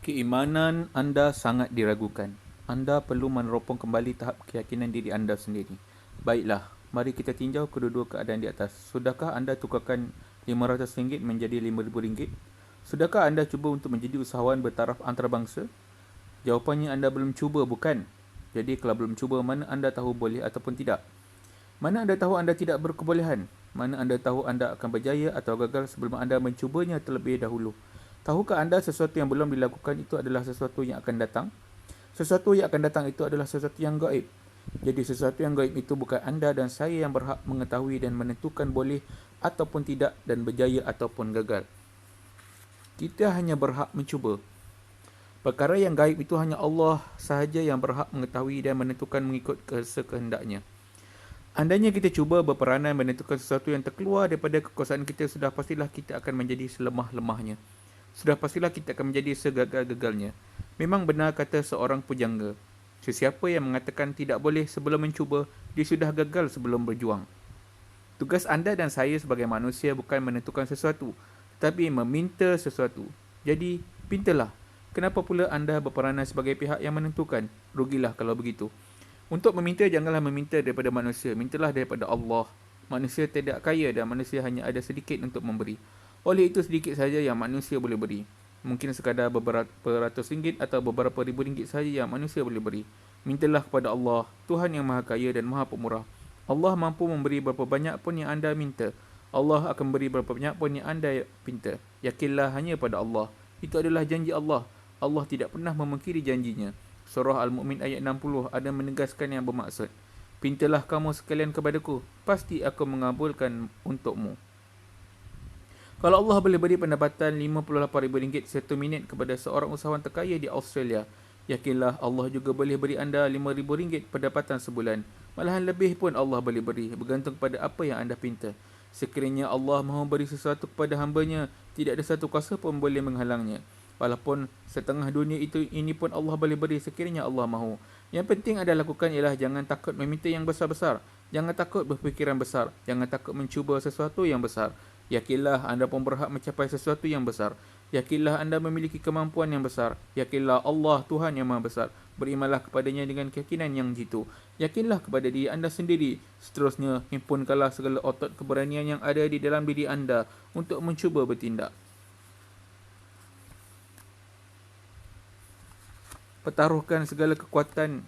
Keimanan anda sangat diragukan. Anda perlu meneropong kembali tahap keyakinan diri anda sendiri. Baiklah, mari kita tinjau kedua-dua keadaan di atas. Sudahkah anda tukarkan RM500 menjadi RM5,000? Sudahkah anda cuba untuk menjadi usahawan bertaraf antarabangsa? Jawapannya anda belum cuba, bukan? Jadi kalau belum cuba, mana anda tahu boleh ataupun tidak? Mana anda tahu anda tidak berkebolehan? Mana anda tahu anda akan berjaya atau gagal sebelum anda mencubanya terlebih dahulu? Tahukah anda sesuatu yang belum dilakukan itu adalah sesuatu yang akan datang? Sesuatu yang akan datang itu adalah sesuatu yang gaib. Jadi sesuatu yang gaib itu bukan anda dan saya yang berhak mengetahui dan menentukan boleh ataupun tidak dan berjaya ataupun gagal. Kita hanya berhak mencuba. Perkara yang gaib itu hanya Allah sahaja yang berhak mengetahui dan menentukan mengikut kehendaknya. Andainya kita cuba berperanan menentukan sesuatu yang terkeluar daripada kekuasaan kita, sudah pastilah kita akan menjadi selemah-lemahnya. Sudah pastilah kita akan menjadi segagal-gagalnya. Memang benar kata seorang pujangga, sesiapa yang mengatakan tidak boleh sebelum mencuba, dia sudah gagal sebelum berjuang. Tugas anda dan saya sebagai manusia bukan menentukan sesuatu, tetapi meminta sesuatu. Jadi, pintalah. Kenapa pula anda berperanan sebagai pihak yang menentukan? Rugilah kalau begitu. Untuk meminta, janganlah meminta daripada manusia. Mintalah daripada Allah. Manusia tidak kaya dan manusia hanya ada sedikit untuk memberi. Oleh itu sedikit saja yang manusia boleh beri. Mungkin sekadar beberapa ratus ringgit atau beberapa ribu ringgit saja yang manusia boleh beri. Mintalah kepada Allah, Tuhan yang maha kaya dan maha pemurah. Allah mampu memberi berapa banyak pun yang anda minta. Allah akan beri berapa banyak pun yang anda minta. Yakinlah hanya pada Allah. Itu adalah janji Allah. Allah tidak pernah memungkiri janjinya. Surah Al-Mu'min ayat 60 ada menegaskan yang bermaksud, pintalah kamu sekalian kepadaku, pasti aku mengabulkan untukmu. Kalau Allah boleh beri pendapatan RM58,000 satu minit kepada seorang usahawan terkaya di Australia, yakinlah Allah juga boleh beri anda RM5,000 pendapatan sebulan. Malahan lebih pun Allah boleh beri, bergantung pada apa yang anda pinta. Sekiranya Allah mahu beri sesuatu kepada hamba-Nya, tidak ada satu kuasa pun boleh menghalangnya. Walaupun setengah dunia ini pun Allah boleh beri sekiranya Allah mahu. Yang penting anda lakukan ialah jangan takut meminta yang besar-besar. Jangan takut berfikiran besar. Jangan takut mencuba sesuatu yang besar. Yakinlah anda pun berhak mencapai sesuatu yang besar. Yakinlah anda memiliki kemampuan yang besar. Yakinlah Allah Tuhan yang maha besar. Berimanlah kepadanya dengan keyakinan yang jitu. Yakinlah kepada diri anda sendiri. Seterusnya, himpunkanlah segala otot keberanian yang ada di dalam diri anda untuk mencuba bertindak. Pertaruhkan segala kekuatan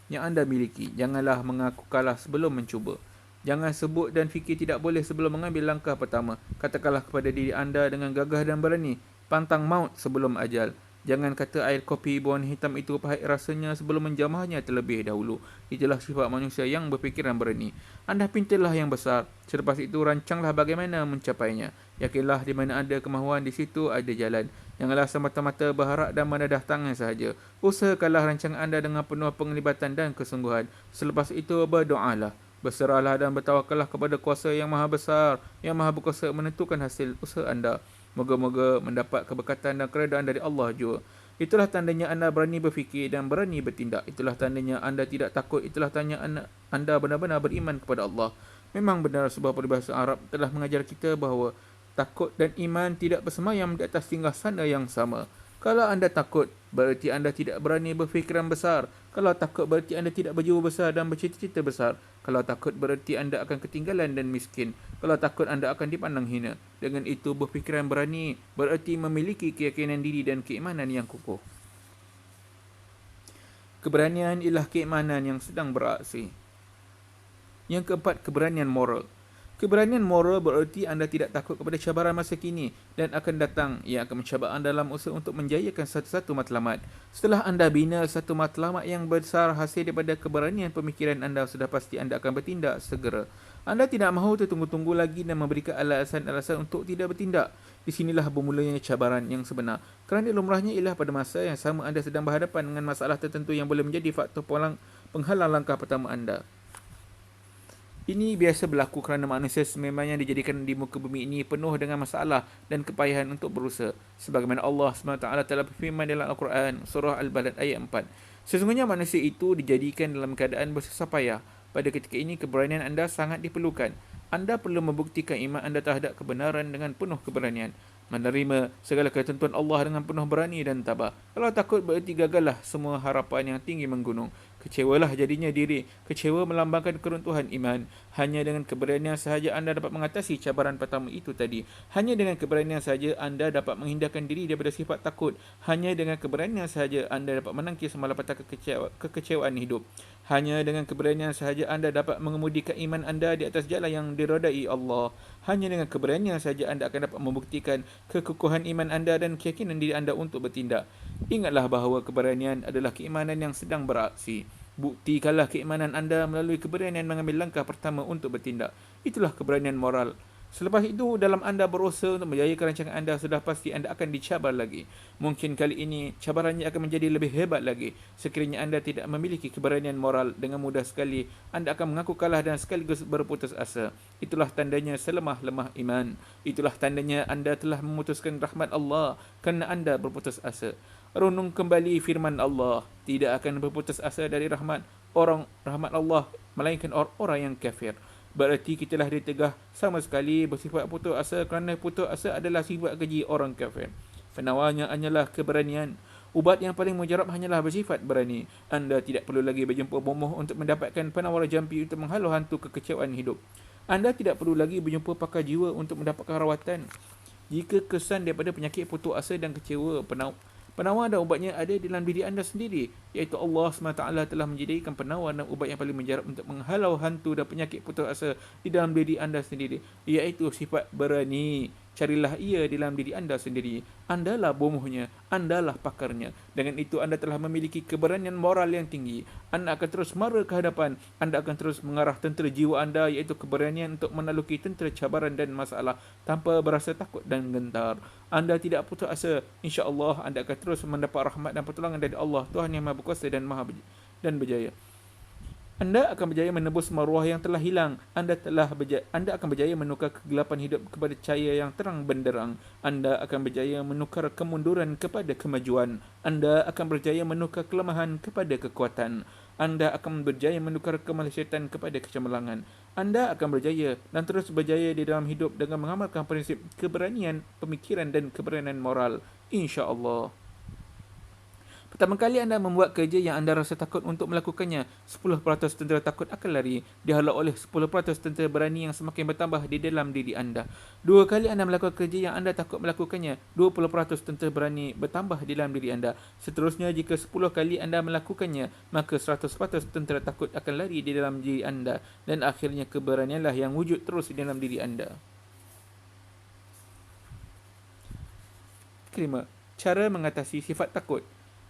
yang anda miliki. Janganlah mengaku kalah sebelum mencuba. Jangan sebut dan fikir tidak boleh sebelum mengambil langkah pertama. Katakanlah kepada diri anda dengan gagah dan berani, pantang maut sebelum ajal. Jangan kata air kopi berwarna hitam itu pahit rasanya sebelum menjamahnya terlebih dahulu. Itulah sifat manusia yang berfikiran berani. Anda pintalah yang besar. Selepas itu rancanglah bagaimana mencapainya. Yakinlah di mana ada kemahuan, di situ ada jalan. Janganlah semata-mata berharap dan menedah tangan sahaja. Usahakanlah rancangan anda dengan penuh penglibatan dan kesungguhan. Selepas itu berdoalah. Berserahlah dan bertawakallah kepada kuasa yang maha besar, yang maha berkuasa menentukan hasil usaha anda. Moga-moga mendapat keberkatan dan keredaan dari Allah jua. Itulah tandanya anda berani berfikir dan berani bertindak. Itulah tandanya anda tidak takut. Itulah tandanya anda benar-benar beriman kepada Allah. Memang benar sebuah peribahasa Arab telah mengajar kita bahawa takut dan iman tidak bersemayam di atas singgasana yang sama. Kalau anda takut, berarti anda tidak berani berfikiran besar. Kalau takut, berarti anda tidak berjiwa besar dan bercita-cita besar. Kalau takut, berarti anda akan ketinggalan dan miskin. Kalau takut, anda akan dipandang hina. Dengan itu, berfikiran berani berarti memiliki keyakinan diri dan keimanan yang kukuh. Keberanian ialah keimanan yang sedang beraksi. Yang keempat, keberanian moral. Keberanian moral bererti anda tidak takut kepada cabaran masa kini dan akan datang yang akan mencabar anda dalam usaha untuk menjayakan satu-satu matlamat. Setelah anda bina satu matlamat yang besar hasil daripada keberanian pemikiran anda, sudah pasti anda akan bertindak segera. Anda tidak mahu tertunggu-tunggu lagi dan memberikan alasan-alasan untuk tidak bertindak. Di sinilah bermulanya cabaran yang sebenar. Kerana lumrahnya ialah pada masa yang sama anda sedang berhadapan dengan masalah tertentu yang boleh menjadi faktor penghalang langkah pertama anda. Ini biasa berlaku kerana manusia sememangnya dijadikan di muka bumi ini penuh dengan masalah dan kepayahan untuk berusaha. Sebagaimana Allah SWT telah berfirman dalam Al-Quran, Surah Al-Balad ayat 4. Sesungguhnya manusia itu dijadikan dalam keadaan bersusah payah. Pada ketika ini, keberanian anda sangat diperlukan. Anda perlu membuktikan iman anda terhadap kebenaran dengan penuh keberanian. Menerima segala ketentuan Allah dengan penuh berani dan tabah. Kalau takut bererti gagallah semua harapan yang tinggi menggunung. Kecewalah jadinya diri. Kecewa melambangkan keruntuhan iman. Hanya dengan keberanian sahaja anda dapat mengatasi cabaran pertama itu tadi. Hanya dengan keberanian sahaja anda dapat menghindarkan diri daripada sifat takut. Hanya dengan keberanian sahaja anda dapat menangkis malapetaka kekecewaan hidup. Hanya dengan keberanian sahaja anda dapat mengemudikan iman anda di atas jalan yang diredai Allah. Hanya dengan keberanian sahaja anda akan dapat membuktikan kekukuhan iman anda dan keyakinan diri anda untuk bertindak. Ingatlah bahawa keberanian adalah keimanan yang sedang beraksi. Buktikanlah keimanan anda melalui keberanian mengambil langkah pertama untuk bertindak. Itulah keberanian moral. Selepas itu, dalam anda berusaha untuk menjayakan rancangan anda, sudah pasti anda akan dicabar lagi. Mungkin kali ini, cabarannya akan menjadi lebih hebat lagi. Sekiranya anda tidak memiliki keberanian moral, dengan mudah sekali, anda akan mengaku kalah dan sekaligus berputus asa. Itulah tandanya selemah-lemah iman. Itulah tandanya anda telah memutuskan rahmat Allah kerana anda berputus asa. Renung kembali firman Allah. Tidak akan berputus asa dari rahmat Allah, melainkan orang yang kafir. Berarti kita telah ditegah sama sekali bersifat putus asa kerana putus asa adalah sifat keji orang kafir. Penawarnya hanyalah keberanian. Ubat yang paling mujarab hanyalah bersifat berani. Anda tidak perlu lagi berjumpa bomoh untuk mendapatkan penawar jampi untuk menghalau hantu kekecewaan hidup. Anda tidak perlu lagi berjumpa pakar jiwa untuk mendapatkan rawatan. Jika kesan daripada penyakit putus asa dan kecewa, penawar dan ubatnya ada dalam diri anda sendiri, iaitu Allah SWT telah menjadikan penawar dan ubat yang paling mujarab untuk menghalau hantu dan penyakit putus asa di dalam diri anda sendiri, iaitu sifat berani. Carilah ia di dalam diri anda sendiri. Andalah bomohnya, andalah pakarnya. Dengan itu anda telah memiliki keberanian moral yang tinggi. Anda akan terus mara ke hadapan. Anda akan terus mengarah tentera jiwa anda, iaitu keberanian untuk menaluki tentera cabaran dan masalah tanpa berasa takut dan gentar. Anda tidak putus asa. InsyaAllah anda akan terus mendapat rahmat dan pertolongan dari Allah, Tuhan yang Maha Berkuasa dan berjaya. Anda akan berjaya menebus maruah yang telah hilang. Anda akan berjaya menukar kegelapan hidup kepada cahaya yang terang benderang. Anda akan berjaya menukar kemunduran kepada kemajuan. Anda akan berjaya menukar kelemahan kepada kekuatan. Anda akan berjaya menukar kemaksiatan kepada kecemerlangan. Anda akan berjaya dan terus berjaya di dalam hidup dengan mengamalkan prinsip keberanian, pemikiran dan keberanian moral. InsyaAllah. Pertama kali anda membuat kerja yang anda rasa takut untuk melakukannya, 10% tentera takut akan lari, dihalau oleh 10% tentera berani yang semakin bertambah di dalam diri anda. Dua kali anda melakukan kerja yang anda takut melakukannya, 20% tentera berani bertambah di dalam diri anda. Seterusnya, jika 10 kali anda melakukannya, maka 100% tentera takut akan lari di dalam diri anda. Dan akhirnya keberanianlah yang wujud terus di dalam diri anda. Kelima, cara mengatasi sifat takut.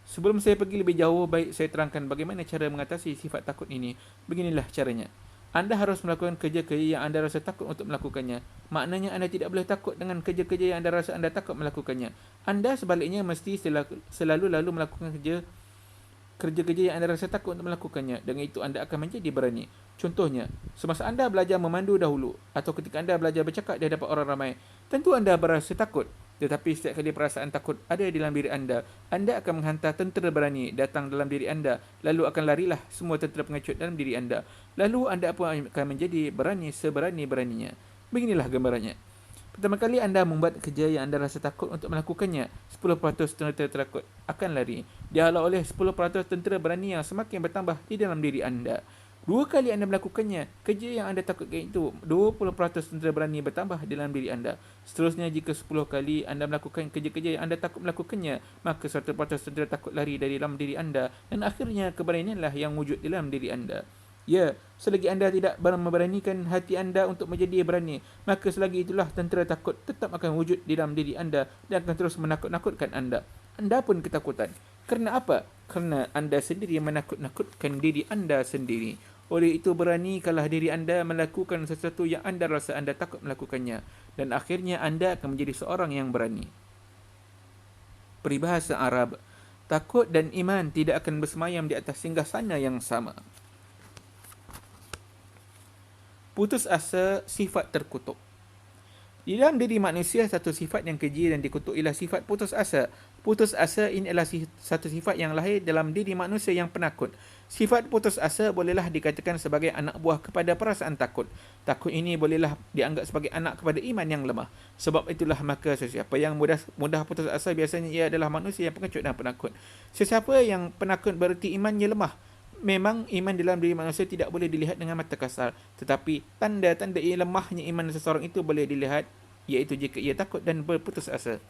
Sebelum saya pergi lebih jauh, baik saya terangkan bagaimana cara mengatasi sifat takut ini. Beginilah caranya. Anda harus melakukan kerja-kerja yang anda rasa takut untuk melakukannya. Maknanya anda tidak boleh takut dengan kerja-kerja yang anda rasa anda takut melakukannya. Anda sebaliknya mesti selalu melakukan kerja-kerja yang anda rasa takut untuk melakukannya. Dengan itu anda akan menjadi berani. Contohnya, semasa anda belajar memandu dahulu, atau ketika anda belajar bercakap di hadapan orang ramai, tentu anda berasa takut. Tetapi setiap kali perasaan takut ada di dalam diri anda akan menghantar tentera berani datang dalam diri anda. Lalu akan larilah semua tentera pengecut dalam diri anda. Lalu anda pun akan menjadi berani seberani-beraninya. Beginilah gambarannya. Pertama kali anda membuat kerja yang anda rasa takut untuk melakukannya, 10% tentera takut akan lari, dihalau oleh 10% tentera berani yang semakin bertambah di dalam diri anda. Dua kali anda melakukannya, kerja yang anda takutkan itu, 20% tentera berani bertambah dalam diri anda. Seterusnya, jika 10 kali anda melakukan kerja-kerja yang anda takut melakukannya, maka 100% tentera takut lari dari dalam diri anda. Dan akhirnya, keberanianlah yang wujud dalam diri anda. Ya, selagi anda tidak memberanikan hati anda untuk menjadi berani, maka selagi itulah tentera takut tetap akan wujud di dalam diri anda dan akan terus menakut-nakutkan anda. Anda pun ketakutan. Kerana apa? Kerana anda sendiri menakut-nakutkan diri anda sendiri. Oleh itu, beranikanlah diri anda melakukan sesuatu yang anda rasa anda takut melakukannya. Dan akhirnya anda akan menjadi seorang yang berani. Peribahasa Arab, takut dan iman tidak akan bersemayam di atas singgasana yang sama. Putus asa, sifat terkutuk. Di dalam diri manusia, satu sifat yang keji dan dikutuk ialah sifat putus asa. Putus asa ini adalah satu sifat yang lahir dalam diri manusia yang penakut. Sifat putus asa bolehlah dikatakan sebagai anak buah kepada perasaan takut. Takut ini bolehlah dianggap sebagai anak kepada iman yang lemah. Sebab itulah maka sesiapa yang mudah putus asa biasanya ia adalah manusia yang pengecut dan penakut. Sesiapa yang penakut berarti imannya lemah. Memang iman dalam diri manusia tidak boleh dilihat dengan mata kasar, tetapi tanda-tanda lemahnya iman seseorang itu boleh dilihat, iaitu jika ia takut dan berputus asa.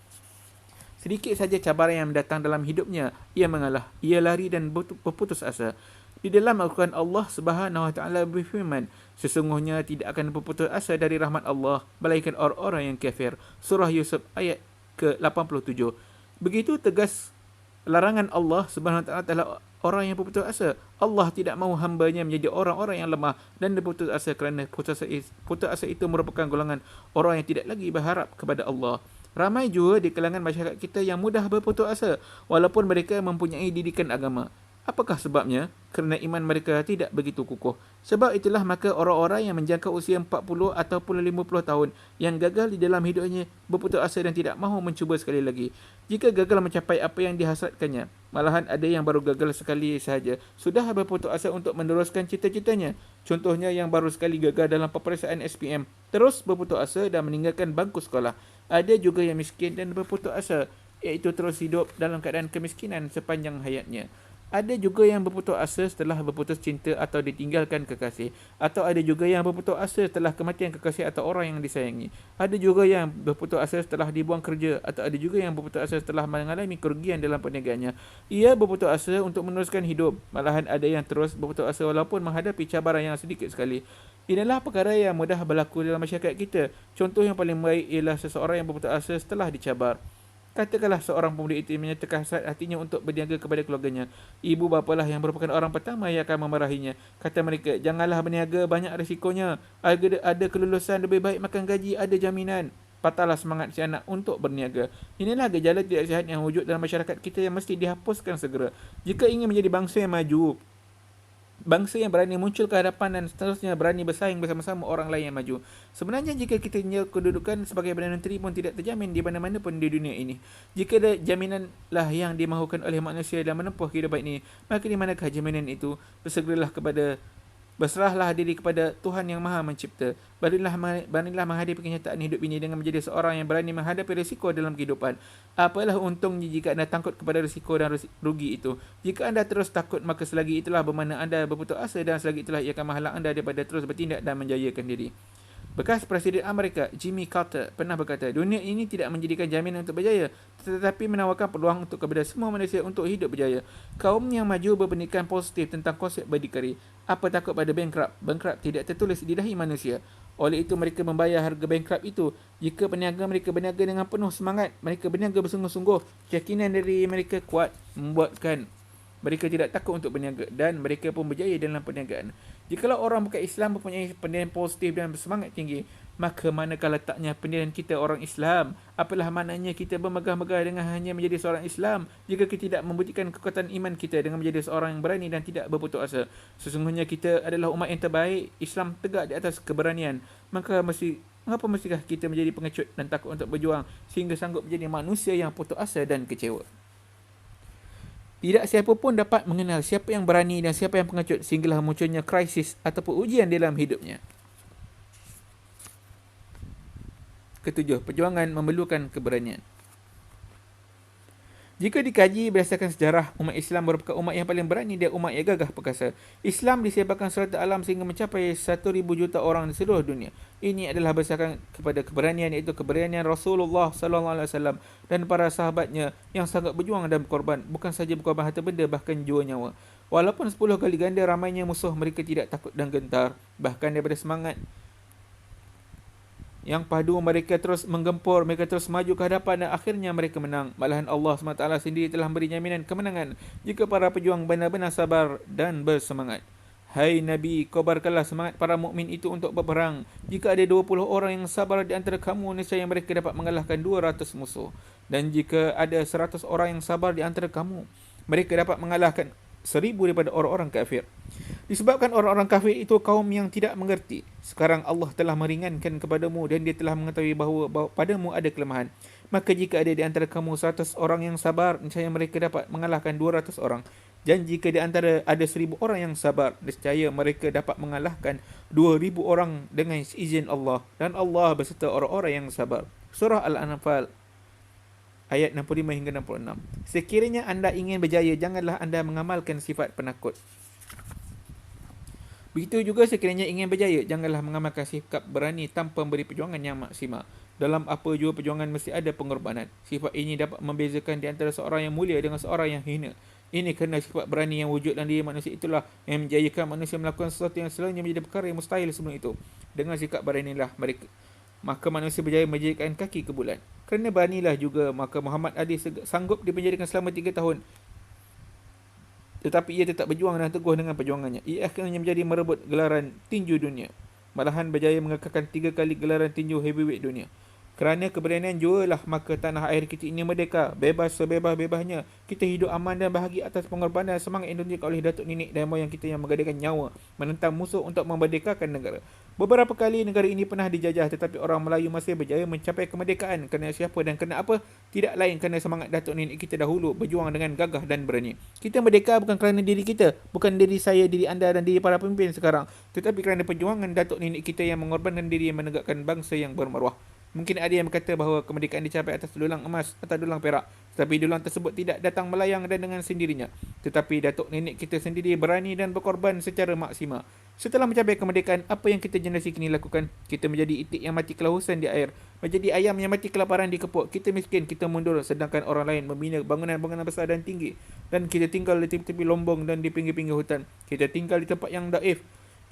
Sedikit saja cabaran yang datang dalam hidupnya, ia mengalah, ia lari dan berputus asa. Di dalam Al-Quran, Allah Subhanahu Wa Taala berfirman, sesungguhnya tidak akan berputus asa dari rahmat Allah melainkan orang-orang yang kafir. Surah Yusuf ayat ke-87. Begitu tegas larangan Allah Subhanahu Wa Taala adalah orang yang berputus asa. Allah tidak mahu hamba-Nya menjadi orang-orang yang lemah dan berputus asa, kerana putus asa itu merupakan golongan orang yang tidak lagi berharap kepada Allah. Ramai juga di kalangan masyarakat kita yang mudah berputus asa walaupun mereka mempunyai didikan agama. Apakah sebabnya? Kerana iman mereka tidak begitu kukuh. Sebab itulah maka orang-orang yang menjangkau usia 40 ataupun 50 tahun yang gagal di dalam hidupnya berputus asa dan tidak mahu mencuba sekali lagi. Jika gagal mencapai apa yang dihasratkannya, malahan ada yang baru gagal sekali sahaja, sudah berputus asa untuk meneruskan cita-citanya. Contohnya yang baru sekali gagal dalam peperiksaan SPM, terus berputus asa dan meninggalkan bangku sekolah. Ada juga yang miskin dan berputus asa, iaitu terus hidup dalam keadaan kemiskinan sepanjang hayatnya. Ada juga yang berputus asa setelah berputus cinta atau ditinggalkan kekasih. Atau ada juga yang berputus asa setelah kematian kekasih atau orang yang disayangi. Ada juga yang berputus asa setelah dibuang kerja. Atau ada juga yang berputus asa setelah mengalami kerugian dalam perniagaannya. Ia berputus asa untuk meneruskan hidup. Malahan ada yang terus berputus asa walaupun menghadapi cabaran yang sedikit sekali. Inilah perkara yang mudah berlaku dalam masyarakat kita. Contoh yang paling baik ialah seseorang yang berputus asa setelah dicabar. Katakanlah seorang pemuda itu menyatakan hasrat hatinya untuk berniaga kepada keluarganya. Ibu bapalah yang merupakan orang pertama yang akan memarahinya. Kata mereka, janganlah berniaga, banyak risikonya. Ada kelulusan, lebih baik makan gaji, ada jaminan. Patahlah semangat si anak untuk berniaga. Inilah gejala tidak sihat yang wujud dalam masyarakat kita yang mesti dihapuskan segera. Jika ingin menjadi bangsa yang maju, bangsa yang berani muncul ke hadapan dan seterusnya berani bersaing bersama-sama orang lain yang maju. Sebenarnya jika kita kedudukan sebagai Perdana Menteri pun tidak terjamin di mana-mana pun di dunia ini. Jika ada jaminanlah yang dimahukan oleh manusia dalam menempuh kehidupan ini, maka di manakah jaminan itu? Berserahlah diri kepada Tuhan yang Maha Mencipta. Beranilah menghadapi kenyataan hidup ini dengan menjadi seorang yang berani menghadapi risiko dalam kehidupan. Apalah untungnya jika anda takut kepada risiko dan rugi itu? Jika anda terus takut, maka selagi itulah bermakna anda berputus asa dan selagi itulah ia akan menghalang anda daripada terus bertindak dan menjayakan diri. Bekas Presiden Amerika Jimmy Carter pernah berkata, dunia ini tidak menjadikan jaminan untuk berjaya, tetapi menawarkan peluang untuk kepada semua manusia untuk hidup berjaya. Kaum yang maju berpendidikan positif tentang konsep berdikari. Apa takut pada bankrupt? Bankrupt tidak tertulis di dahi manusia. Oleh itu mereka membayar harga bankrupt itu. Jika peniaga mereka berniaga dengan penuh semangat, mereka berniaga bersungguh-sungguh, keyakinan dari mereka kuat membuatkan mereka tidak takut untuk berniaga dan mereka pun berjaya dalam perniagaan. Jikalau orang bukan Islam mempunyai pendirian positif dan bersemangat tinggi, maka manakah letaknya pendirian kita orang Islam? Apalah maknanya kita bermegah-megah dengan hanya menjadi seorang Islam jika kita tidak membuktikan kekuatan iman kita dengan menjadi seorang yang berani dan tidak berputus asa? Sesungguhnya kita adalah umat yang terbaik. Islam tegak di atas keberanian. Mengapa mestikah kita menjadi pengecut dan takut untuk berjuang sehingga sanggup menjadi manusia yang putus asa dan kecewa? Tidak siapa pun dapat mengenal siapa yang berani dan siapa yang pengecut sehinggalah munculnya krisis ataupun ujian dalam hidupnya. Ketujuh, perjuangan memerlukan keberanian. Jika dikaji berdasarkan sejarah, umat Islam merupakan umat yang paling berani dan umat yang gagah perkasa. Islam disebarkan serata alam sehingga mencapai 1,000 juta orang di seluruh dunia. Ini adalah berdasarkan kepada keberanian, iaitu keberanian Rasulullah SAW dan para sahabatnya yang sangat berjuang dan berkorban. Bukan saja berkorban harta benda, bahkan jiwa nyawa. Walaupun 10 kali ganda ramainya musuh, mereka tidak takut dan gentar. Bahkan daripada semangat yang padu, mereka terus menggempur, mereka terus maju ke hadapan dan akhirnya mereka menang. Malahan Allah SWT sendiri telah memberi jaminan kemenangan jika para pejuang benar-benar sabar dan bersemangat. Hai Nabi, kobarkanlah semangat para mukmin itu untuk berperang. Jika ada 20 orang yang sabar di antara kamu, nescaya mereka dapat mengalahkan 200 musuh. Dan jika ada 100 orang yang sabar di antara kamu, mereka dapat mengalahkan 1000 daripada orang-orang kafir. Disebabkan orang-orang kafir itu kaum yang tidak mengerti. Sekarang Allah telah meringankan kepadamu dan dia telah mengetahui bahawa padamu ada kelemahan. Maka jika ada di antara kamu 100 orang yang sabar, niscaya mereka dapat mengalahkan 200 orang. Dan jika di antara ada 1000 orang yang sabar, niscaya mereka dapat mengalahkan 2000 orang dengan izin Allah. Dan Allah beserta orang-orang yang sabar. Surah Al-Anfal ayat 65 hingga 66. Sekiranya anda ingin berjaya, janganlah anda mengamalkan sifat penakut. Begitu juga sekiranya ingin berjaya, janganlah mengamalkan sikap berani tanpa memberi perjuangan yang maksimal. Dalam apa jua perjuangan mesti ada pengorbanan. Sifat ini dapat membezakan di antara seorang yang mulia dengan seorang yang hina. Ini kerana sifat berani yang wujud dalam diri manusia itulah yang menjayakan manusia melakukan sesuatu yang selalunya menjadi perkara yang mustahil sebelum itu. Dengan sikap beranilah mereka maka manusia berjaya menjadikan kaki ke bulan. Kerana beranilah juga maka Muhammad Ali sanggup dipenjarakan selama 3 tahun. Tetapi ia tetap berjuang dan teguh dengan perjuangannya. Ia akhirnya menjadi merebut gelaran tinju dunia. Malahan berjaya mengekalkan 3 kali gelaran tinju heavyweight dunia. Kerana keberanian jualah maka tanah air kita ini merdeka, bebas sebebas-bebasnya. Kita hidup aman dan bahagia atas pengorbanan semangat Indonesia oleh datuk nenek dan moyang kita yang menggadaikan nyawa menentang musuh untuk memerdekakan negara. Beberapa kali negara ini pernah dijajah tetapi orang Melayu masih berjaya mencapai kemerdekaan kerana siapa dan kerana apa? Tidak lain kerana semangat datuk nenek kita dahulu berjuang dengan gagah dan berani. Kita merdeka bukan kerana diri kita, bukan diri saya, diri anda dan diri para pemimpin sekarang, tetapi kerana perjuangan datuk nenek kita yang mengorbankan diri yang menegakkan bangsa yang bermaruah. Mungkin ada yang berkata bahawa kemerdekaan dicapai atas dulang emas atau dulang perak. Tetapi dulang tersebut tidak datang melayang dan dengan sendirinya. Tetapi datuk nenek kita sendiri berani dan berkorban secara maksimal. Setelah mencapai kemerdekaan, apa yang kita generasi kini lakukan? Kita menjadi itik yang mati kelausan di air. Menjadi ayam yang mati kelaparan di kepuk. Kita miskin, kita mundur. Sedangkan orang lain membina bangunan-bangunan besar dan tinggi. Dan kita tinggal di tepi-tepi lombong dan di pinggir-pinggir hutan. Kita tinggal di tempat yang daif.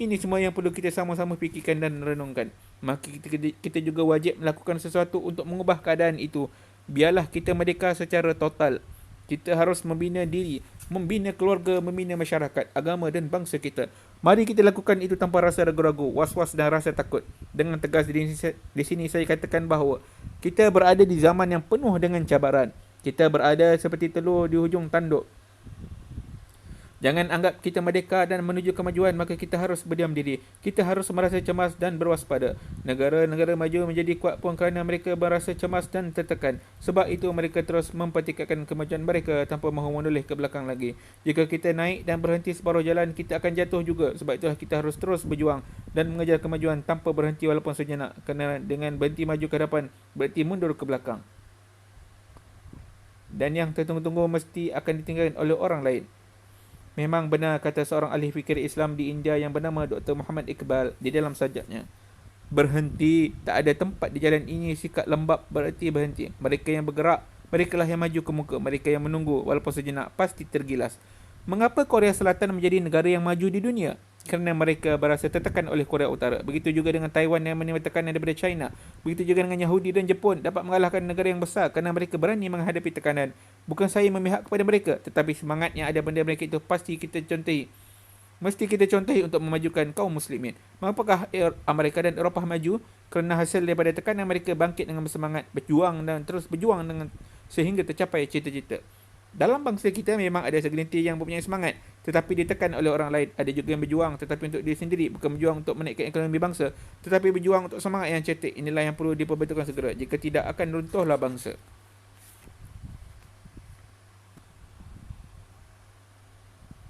Ini semua yang perlu kita sama-sama fikirkan dan renungkan. Maka kita juga wajib melakukan sesuatu untuk mengubah keadaan itu. Biarlah kita merdeka secara total. Kita harus membina diri, membina keluarga, membina masyarakat, agama dan bangsa kita. Mari kita lakukan itu tanpa rasa ragu-ragu, was-was dan rasa takut. Dengan tegas di sini saya katakan bahawa kita berada di zaman yang penuh dengan cabaran. Kita berada seperti telur di hujung tanduk. Jangan anggap kita merdeka dan menuju kemajuan, maka kita harus berdiam diri. Kita harus merasa cemas dan berwaspada. Negara-negara maju menjadi kuat pun kerana mereka berasa cemas dan tertekan. Sebab itu mereka terus mempertikaikan kemajuan mereka tanpa mahu menoleh ke belakang lagi. Jika kita naik dan berhenti separuh jalan, kita akan jatuh juga. Sebab itulah kita harus terus berjuang dan mengejar kemajuan tanpa berhenti walaupun sejenak. Kerana dengan berhenti maju ke hadapan, berhenti mundur ke belakang. Dan yang tertunggu-tunggu mesti akan ditinggalkan oleh orang lain. Memang benar kata seorang ahli fikir Islam di India yang bernama Dr. Muhammad Iqbal di dalam sajaknya. Berhenti, tak ada tempat di jalan ini, sikap lembab berarti berhenti. Mereka yang bergerak, merekalah yang maju ke muka. Mereka yang menunggu walaupun sejenak pasti tergilas. Mengapa Korea Selatan menjadi negara yang maju di dunia? Kerana mereka berasa tertekan oleh Korea Utara. Begitu juga dengan Taiwan yang menerima tekanan daripada China. Begitu juga dengan Yahudi dan Jepun dapat mengalahkan negara yang besar kerana mereka berani menghadapi tekanan. Bukan saya memihak kepada mereka, tetapi semangat yang ada pada mereka itu pasti kita contohi. Mesti kita contohi untuk memajukan kaum muslimin. Mengapakah Amerika dan Eropah maju? Kerana hasil daripada tekanan mereka bangkit dengan bersemangat, berjuang dan terus berjuang dengan sehingga tercapai cita-cita. Dalam bangsa kita memang ada segelintir yang mempunyai semangat tetapi ditekan oleh orang lain. Ada juga yang berjuang tetapi untuk diri sendiri, bukan berjuang untuk menaikkan ekonomi bangsa, tetapi berjuang untuk semangat yang cetek. Inilah yang perlu diperbetulkan segera. Jika tidak akan runtuhlah bangsa.